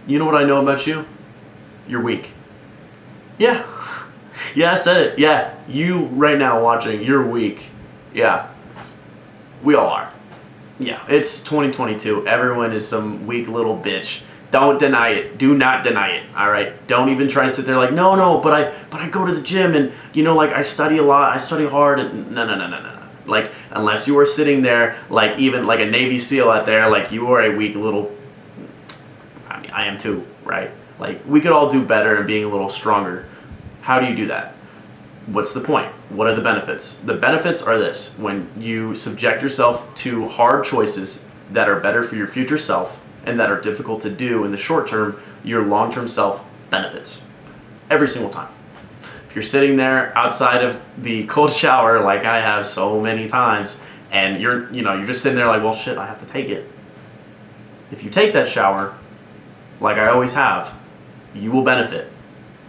You know what I know about you? You're weak. Yeah. Yeah, I said it. Yeah. You right now watching, you're weak. Yeah. We all are. Yeah. It's 2022. Everyone is some weak little bitch. Don't deny it. Do not deny it. All right. Don't even try to sit there like, no, but I go to the gym and like I study a lot. I study hard and no. Like unless you are sitting there like even like a Navy SEAL out there, like you are a weak little. I mean, I am too, right? Like we could all do better and being a little stronger. How do you do that? What's the point? What are the benefits? The benefits are this: when you subject yourself to hard choices that are better for your future self and that are difficult to do in the short term, your long-term self benefits every single time. If you're sitting there outside of the cold shower like I have so many times and you're just sitting there like, well shit, I have to take it. If you take that shower like I always have, you will benefit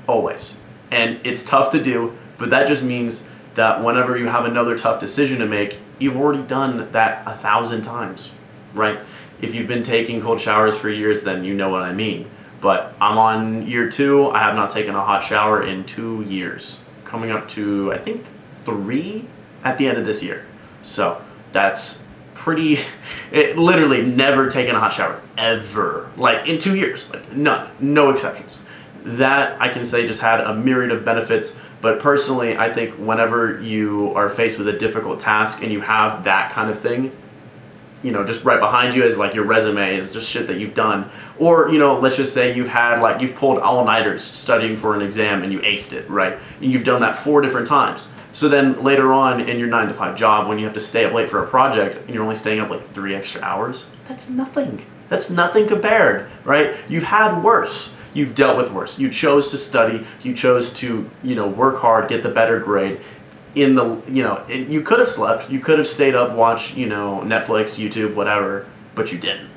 always. And it's tough to do, but that just means that whenever you have another tough decision to make, you've already done that 1,000 times, right? If you've been taking cold showers for years, then you know what I mean. But I'm on year 2. I have not taken a hot shower in 2 years. Coming up to, I think, 3 at the end of this year. So that's pretty, literally never taken a hot shower, ever. Like in 2 years, like none, no exceptions. That I can say just had a myriad of benefits. But personally, I think whenever you are faced with a difficult task and you have that kind of thing, just right behind you as like your resume is just shit that you've done. Or, let's just say you've pulled all-nighters studying for an exam and you aced it, right? And you've done that 4 different times. So then later on in your 9-to-5 job, when you have to stay up late for a project and you're only staying up like 3 extra hours, that's nothing. That's nothing compared, right? You've had worse. You've dealt with worse. You chose to study. You chose to, work hard, get the better grade. You could have slept. You could have stayed up, watched, Netflix, YouTube, whatever, but you didn't.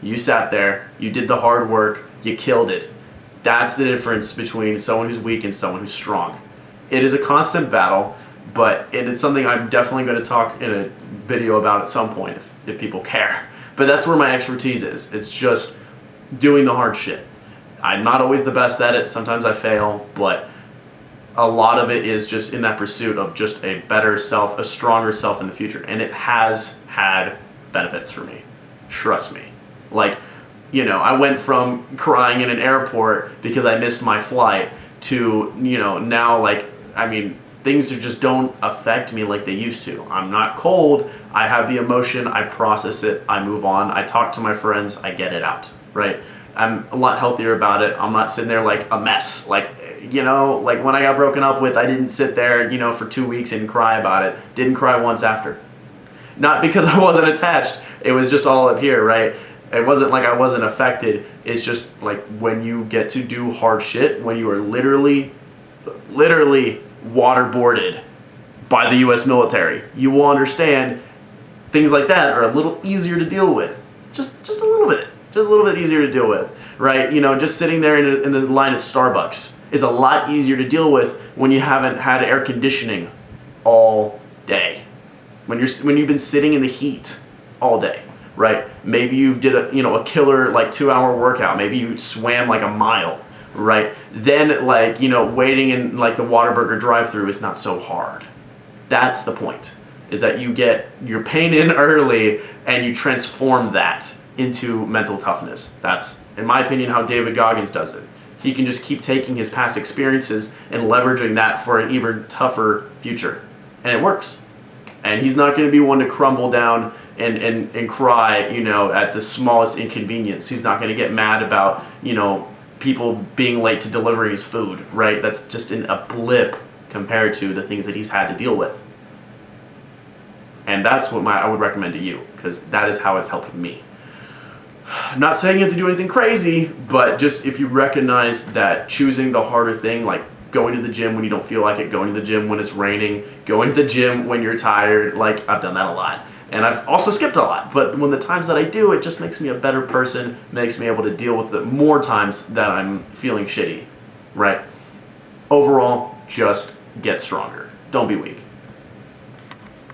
You sat there. You did the hard work. You killed it. That's the difference between someone who's weak and someone who's strong. It is a constant battle, but it's something I'm definitely going to talk in a video about at some point if people care. But that's where my expertise is. It's just doing the hard shit. I'm not always the best at it. Sometimes I fail, but a lot of it is just in that pursuit of just a better self, a stronger self in the future. And it has had benefits for me. Trust me. Like, I went from crying in an airport because I missed my flight to, now things just don't affect me like they used to. I'm not cold. I have the emotion. I process it. I move on. I talk to my friends. I get it out, right? I'm a lot healthier about it. I'm not sitting there like a mess. Like when I got broken up with, I didn't sit there, for 2 weeks and cry about it. Didn't cry once after. Not because I wasn't attached. It was just all up here, right? It wasn't like I wasn't affected. It's just like when you get to do hard shit, when you are literally waterboarded by the US military, you will understand things like that are a little easier to deal with. Just a little bit. Just a little bit easier to deal with, right? Just sitting there in the line at Starbucks is a lot easier to deal with when you haven't had air conditioning all day. When you've been sitting in the heat all day, right? Maybe you did a killer 2-hour workout. Maybe you swam like a mile, right? Then waiting in the Whataburger drive-thru is not so hard. That's the point. Is that you get your pain in early and you transform that into mental toughness. That's, in my opinion, how David Goggins does it. He can just keep taking his past experiences and leveraging that for an even tougher future. And it works. And he's not going to be one to crumble down and cry, at the smallest inconvenience. He's not going to get mad about, people being late to delivering his food, right? That's just a blip compared to the things that he's had to deal with. And that's what I would recommend to you, because that is how it's helping me. I'm not saying you have to do anything crazy, but just if you recognize that choosing the harder thing, like going to the gym when you don't feel like it, going to the gym when it's raining, going to the gym when you're tired, I've done that a lot. And I've also skipped a lot, but when the times that I do, it just makes me a better person, makes me able to deal with it more times that I'm feeling shitty, right? Overall, just get stronger. Don't be weak.